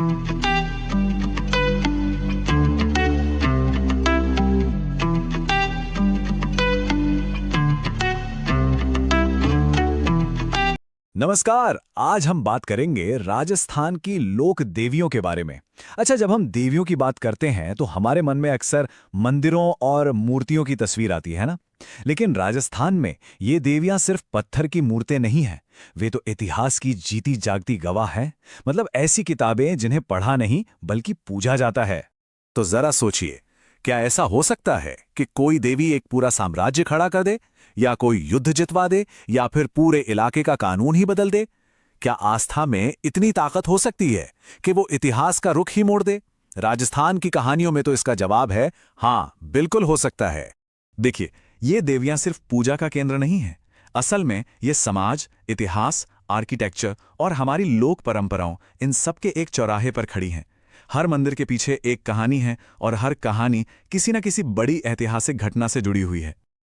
नमस्कार। आज हम बात करेंगे राजस्थान की लोक देवियों के बारे में। अच्छा, जब हम देवियों की बात करते हैं तो हमारे मन में अक्सर मंदिरों और मूर्तियों की तस्वीर आती है ना। लेकिन राजस्थान में ये देवियां सिर्फ पत्थर की मूर्तें नहीं हैं, वे तो इतिहास की जीती जागती गवाह हैं। मतलब ऐसी किताबें जिन्हें पढ़ा नहीं बल्कि पूजा जाता है। तो जरा सोचिए, क्या ऐसा हो सकता है कि कोई देवी एक पूरा साम्राज्य खड़ा कर दे, या कोई युद्ध जितवा दे, या फिर पूरे इलाके का कानून ही बदल दे? क्या आस्था में इतनी ताकत हो सकती है कि वो इतिहास का रुख ही मोड़ दे? राजस्थान की कहानियों में तो इसका जवाब है हाँ, बिल्कुल हो सकता है। देखिए, ये देवियां सिर्फ पूजा का केंद्र नहीं है। असल में ये समाज, इतिहास, आर्किटेक्चर और हमारी लोक परंपराओं, इन सब के एक चौराहे पर खड़ी हैं। हर मंदिर के पीछे एक कहानी है और हर कहानी किसी न किसी बड़ी ऐतिहासिक घटना से जुड़ी हुई है।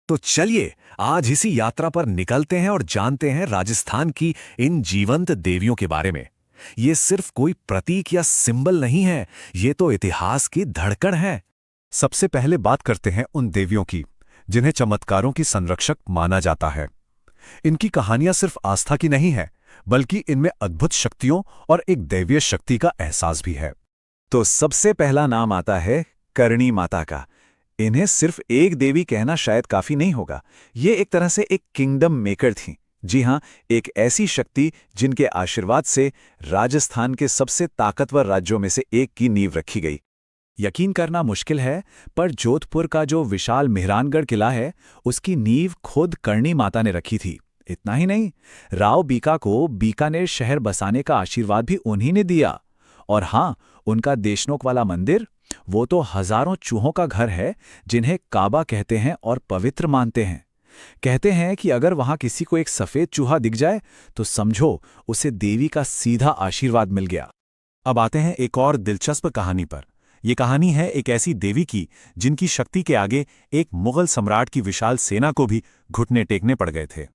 तो चलिए आज इसी यात्रा पर निकलते हैं और जानते हैं राजस्थान की इन जीवंत देवियों के बारे में। ये सिर्फ कोई प्रतीक या सिंबल नहीं है, ये तो इतिहास की धड़कन है। सबसे पहले बात करते हैं उन देवियों की जिन्हें चमत्कारों की संरक्षक माना जाता है। इनकी कहानियां सिर्फ आस्था की नहीं है, बल्कि इनमें अद्भुत शक्तियों और एक दैवीय शक्ति का एहसास भी है। तो सबसे पहला नाम आता है करणी माता का। इन्हें सिर्फ एक देवी कहना शायद काफी नहीं होगा। ये एक तरह से एक किंगडम मेकर थीं। जी हां, एक ऐसी शक्ति जिनके आशीर्वाद से राजस्थान के सबसे ताकतवर राज्यों में से एक की नींव रखी गई। यकीन करना मुश्किल है, पर जोधपुर का जो विशाल मेहरानगढ़ किला है, उसकी नींव खुद करणी माता ने रखी थी। इतना ही नहीं, राव बीका को बीकानेर शहर बसाने का आशीर्वाद भी उन्हीं ने दिया। और हां, उनका देशनोक वाला मंदिर, वो तो हजारों चूहों का घर है जिन्हें काबा कहते हैं और पवित्र मानते हैं। कहते हैं कि अगर वहां किसी को एक सफेद चूहा दिख जाए तो समझो उसे देवी का सीधा आशीर्वाद मिल गया। अब आते हैं एक और दिलचस्प कहानी पर। यह कहानी है एक ऐसी देवी की जिनकी शक्ति के आगे एक मुगल सम्राट की विशाल सेना को भी घुटने टेकने पड़ गए थे।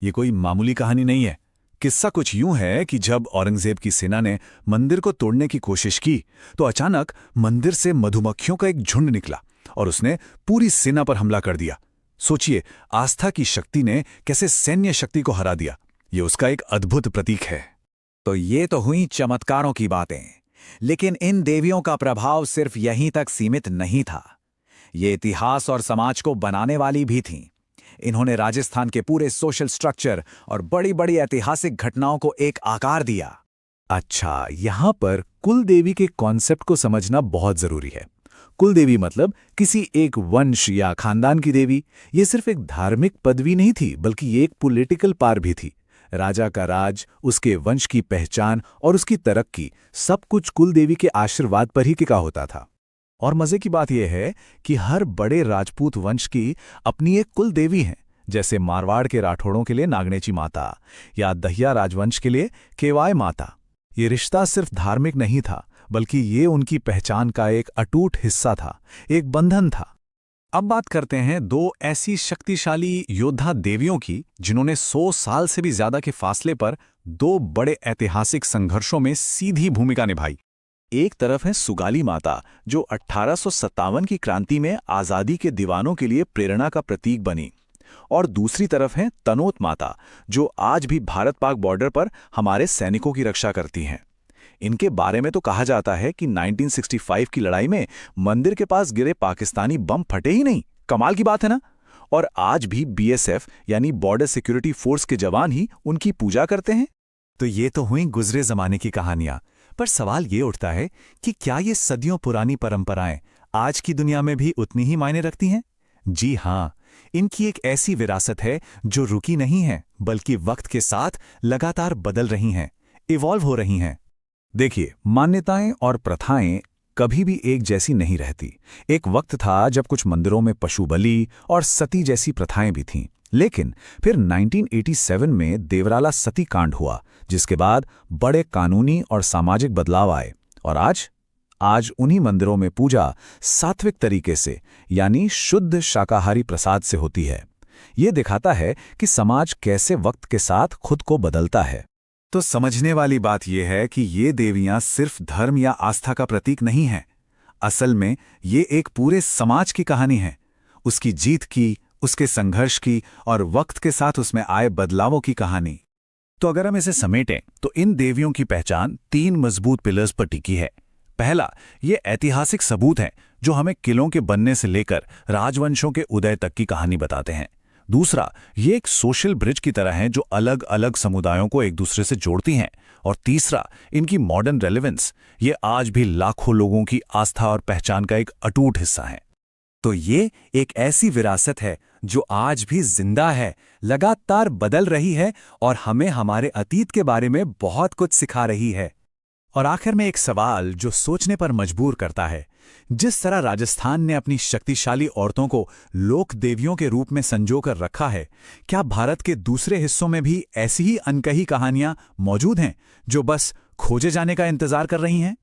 ये कोई मामूली कहानी नहीं है। किस्सा कुछ यूं है कि जब औरंगजेब की सेना ने मंदिर को तोड़ने की कोशिश की तो अचानक मंदिर से मधुमक्खियों का एक झुंड निकला और उसने पूरी सेना पर हमला कर दिया। सोचिए, आस्था की शक्ति ने कैसे सैन्य शक्ति को हरा दिया। ये उसका एक अद्भुत प्रतीक है। तो ये तो हुई चमत्कारों की बातें, लेकिन इन देवियों का प्रभाव सिर्फ यहीं तक सीमित नहीं था। ये इतिहास और समाज को बनाने वाली भी थीं। इन्होंने राजस्थान के पूरे सोशल स्ट्रक्चर और बड़ी बड़ी ऐतिहासिक घटनाओं को एक आकार दिया। अच्छा, यहां पर कुल देवी के कॉन्सेप्ट को समझना बहुत जरूरी है। कुल देवी मतलब किसी एक वंश या खानदान की देवी। ये सिर्फ एक धार्मिक पदवी नहीं थी, बल्कि ये एक पॉलिटिकल पावर भी थी। राजा का राज, उसके वंश की पहचान और उसकी तरक्की, सब कुछ कुल देवी के आशीर्वाद पर ही टिका होता था। और मजे की बात यह है कि हर बड़े राजपूत वंश की अपनी एक कुल देवी है। जैसे मारवाड़ के राठौड़ों के लिए नागनेची माता या दहिया राजवंश के लिए केवाय माता। ये रिश्ता सिर्फ धार्मिक नहीं था, बल्कि ये उनकी पहचान का एक अटूट हिस्सा था, एक बंधन था। अब बात करते हैं दो ऐसी शक्तिशाली योद्धा देवियों की जिन्होंने 100 साल से भी ज्यादा के फासले पर दो बड़े ऐतिहासिक संघर्षों में सीधी भूमिका निभाई। एक तरफ है सुगाली माता, जो 1857 की क्रांति में आजादी के दीवानों के लिए प्रेरणा का प्रतीक बनी, और दूसरी तरफ है तनोत माता, जो आज भी भारत पाक बॉर्डर पर हमारे सैनिकों की रक्षा करती हैं। इनके बारे में तो कहा जाता है कि 1965 की लड़ाई में मंदिर के पास गिरे पाकिस्तानी बम फटे ही नहीं। कमाल की बात है ना। और आज भी बीएसएफ यानी बॉर्डर सिक्योरिटी फोर्स के जवान ही उनकी पूजा करते हैं। तो ये तो हुई गुजरे जमाने की कहानियां, पर सवाल ये उठता है कि क्या ये सदियों पुरानी परंपराएं आज की दुनिया में भी उतनी ही मायने रखती हैं? जी हां, इनकी एक ऐसी विरासत है जो रुकी नहीं है, बल्कि वक्त के साथ लगातार बदल रही हैं, इवॉल्व हो रही हैं। देखिए, मान्यताएं और प्रथाएं कभी भी एक जैसी नहीं रहती। एक वक्त था जब कुछ मंदिरों में पशु बलि और सती जैसी प्रथाएं भी थीं, लेकिन फिर 1987 में देवराला सती कांड हुआ, जिसके बाद बड़े कानूनी और सामाजिक बदलाव आए। और आज उन्हीं मंदिरों में पूजा सात्विक तरीके से, यानी शुद्ध शाकाहारी प्रसाद से होती है। ये दिखाता है कि समाज कैसे वक्त के साथ खुद को बदलता है। तो समझने वाली बात यह है कि ये देवियां सिर्फ धर्म या आस्था का प्रतीक नहीं हैं। असल में ये एक पूरे समाज की कहानी है, उसकी जीत की, उसके संघर्ष की और वक्त के साथ उसमें आए बदलावों की कहानी। तो अगर हम इसे समेटें तो इन देवियों की पहचान 3 मजबूत पिलर्स पर टिकी है। पहला, ये ऐतिहासिक सबूत हैं जो हमें किलों के बनने से लेकर राजवंशों के उदय तक की कहानी बताते हैं। दूसरा, ये एक सोशल ब्रिज की तरह हैं जो अलग अलग समुदायों को एक दूसरे से जोड़ती हैं। और तीसरा, इनकी मॉडर्न रेलेवेंस, ये आज भी लाखों लोगों की आस्था और पहचान का एक अटूट हिस्सा है। तो ये एक ऐसी विरासत है जो आज भी जिंदा है, लगातार बदल रही है और हमें हमारे अतीत के बारे में बहुत कुछ सिखा रही है। और आखिर में एक सवाल जो सोचने पर मजबूर करता है, जिस तरह राजस्थान ने अपनी शक्तिशाली औरतों को लोक देवियों के रूप में संजोकर रखा है, क्या भारत के दूसरे हिस्सों में भी ऐसी ही अनकही कहानियां मौजूद हैं जो बस खोजे जाने का इंतजार कर रही हैं?